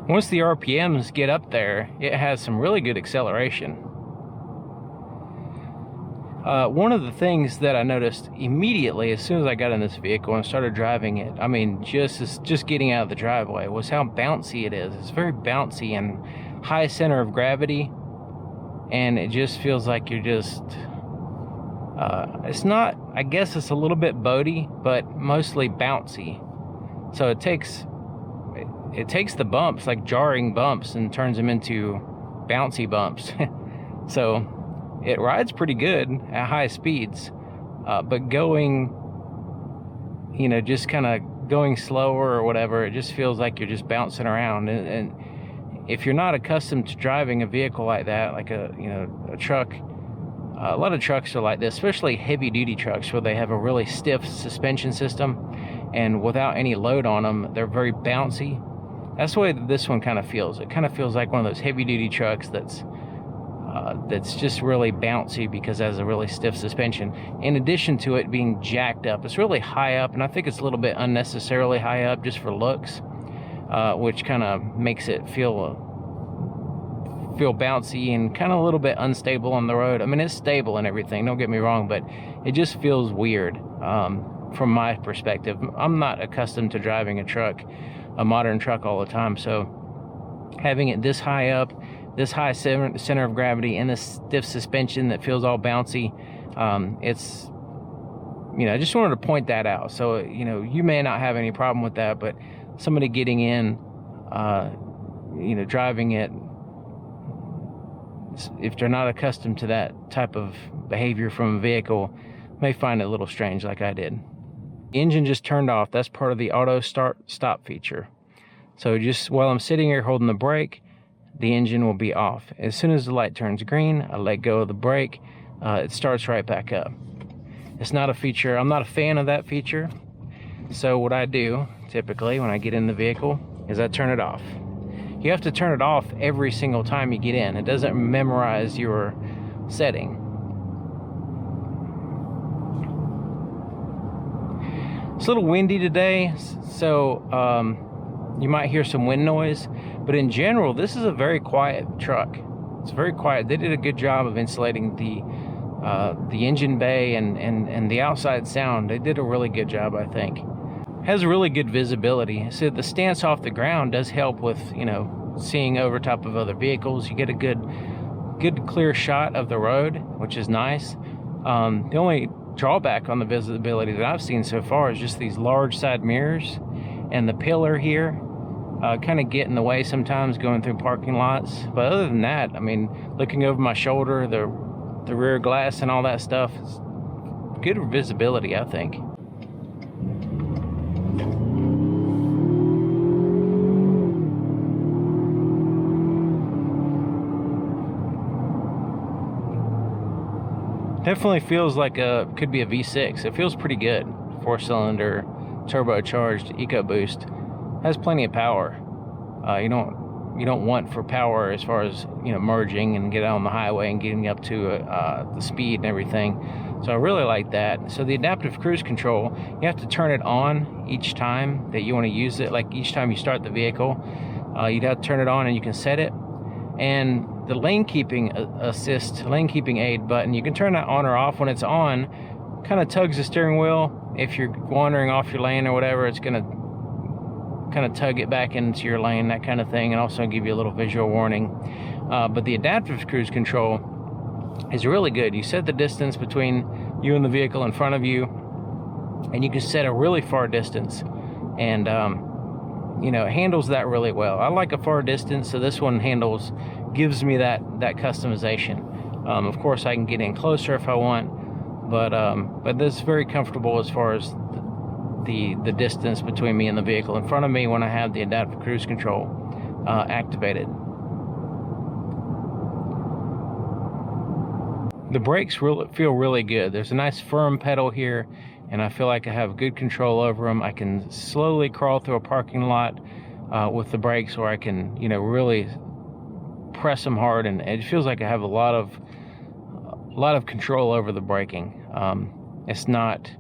Once the RPMs get up there, it has some really good acceleration. One of the things that I noticed immediately as soon as I got in this vehicle and started driving it, I mean, just getting out of the driveway, was how bouncy it is. It's very bouncy and high center of gravity, and it just feels like you're just, it's not, I guess it's a little bit boaty, but mostly bouncy. So it takes the bumps, like jarring bumps, and turns them into bouncy bumps. So it rides pretty good at high speeds, but going, you know, just kind of going slower or whatever, it just feels like you're just bouncing around. And if you're not accustomed to driving a vehicle like that, like a truck, a lot of trucks are like this, especially heavy duty trucks where they have a really stiff suspension system, and without any load on them, they're very bouncy. That's the way that this one kind of feels. It kind of feels like one of those heavy duty trucks that's just really bouncy because it has a really stiff suspension. In addition to it being jacked up, it's really high up, and I think it's a little bit unnecessarily high up just for looks, which kind of makes it feel bouncy and kind of a little bit unstable on the road. I mean, it's stable and everything, don't get me wrong, but it just feels weird from my perspective. I'm not accustomed to driving a truck, a modern truck, all the time, so having it this high up, this high center of gravity, and this stiff suspension that feels all bouncy, it's, you know, I just wanted to point that out. So, you know, you may not have any problem with that, but somebody getting in, you know, driving it, if they're not accustomed to that type of behavior from a vehicle, may find it a little strange, like I did. The engine just turned off. That's part of the auto start stop feature. So just while I'm sitting here holding the brake, the engine will be off. As soon as the light turns green, I let go of the brake, it starts right back up. It's not a feature, I'm not a fan of that feature. So what I do typically when I get in the vehicle is I turn it off. You have to turn it off every single time you get in. It doesn't memorize your setting. It's a little windy today, so you might hear some wind noise, but in general, this is a very quiet truck. It's very quiet. They did a good job of insulating the engine bay and the outside sound. They did a really good job, I think. It has really good visibility. So the stance off the ground does help with, you know, seeing over top of other vehicles. You get a good clear shot of the road, which is nice. The only drawback on the visibility that I've seen so far is just these large side mirrors, and the pillar here kind of get in the way sometimes going through parking lots. But other than that, I mean, looking over my shoulder, the rear glass and all that stuff, it's good visibility, I think. Definitely feels like could be a V6. It feels pretty good. 4-cylinder turbocharged EcoBoost. Has plenty of power. You don't want for power as far as, you know, merging and get out on the highway and getting up to the speed and everything. So I really like that. So the adaptive cruise control, you have to turn it on each time that you want to use it. Like each time you start the vehicle, you'd have to turn it on, and you can set it. And the lane keeping aid button, you can turn that on or off. When it's on, kind of tugs the steering wheel. If you're wandering off your lane or whatever, it's gonna kind of tug it back into your lane, that kind of thing, and also give you a little visual warning. But the adaptive cruise control is really good. You set the distance between you and the vehicle in front of you, and you can set a really far distance, and you know, it handles that really well. I like a far distance, so this one gives me that customization. Of course, I can get in closer if I want, but this is very comfortable as far as the distance between me and the vehicle in front of me when I have the adaptive cruise control activated. The brakes feel really good. There's a nice firm pedal here, and I feel like I have good control over them. I can slowly crawl through a parking lot with the brakes, or I can, you know, really press them hard, and it feels like I have a lot of control over the braking. It's not,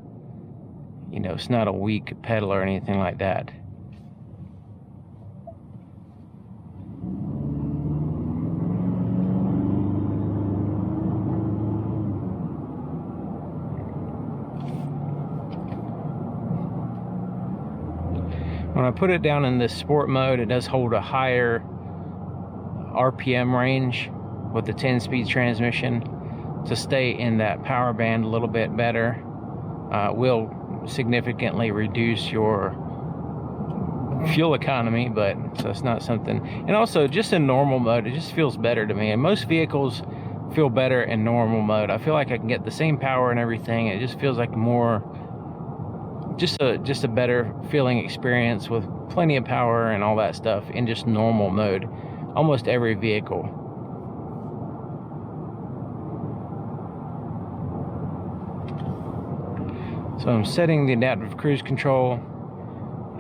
you know, it's not a weak pedal or anything like that. When I put it down in this sport mode, it does hold a higher RPM range with the 10-speed transmission to stay in that power band a little bit better. Will significantly reduce your fuel economy, but so it's not something. And also, just in normal mode, it just feels better to me. And most vehicles feel better in normal mode. I feel like I can get the same power and everything. It just feels like more, just a better feeling experience with plenty of power and all that stuff in just normal mode. Almost every vehicle. So I'm setting the adaptive cruise control,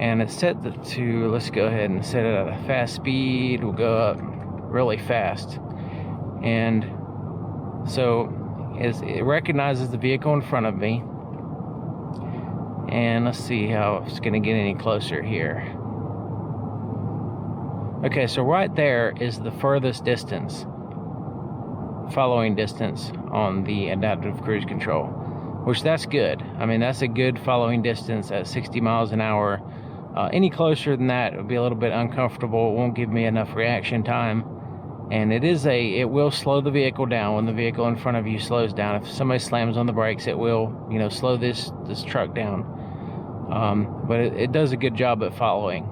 and it's set to, let's go ahead and set it at a fast speed. We'll go up really fast. And so it recognizes the vehicle in front of me. And let's see how it's going to get any closer here. Okay, so right there is the furthest distance, following distance on the adaptive cruise control, which that's good. I mean, that's a good following distance at 60 miles an hour. Any closer than that, it would be a little bit uncomfortable. It won't give me enough reaction time. And it will slow the vehicle down when the vehicle in front of you slows down. If somebody slams on the brakes, it will, slow this truck down. But it does a good job at following.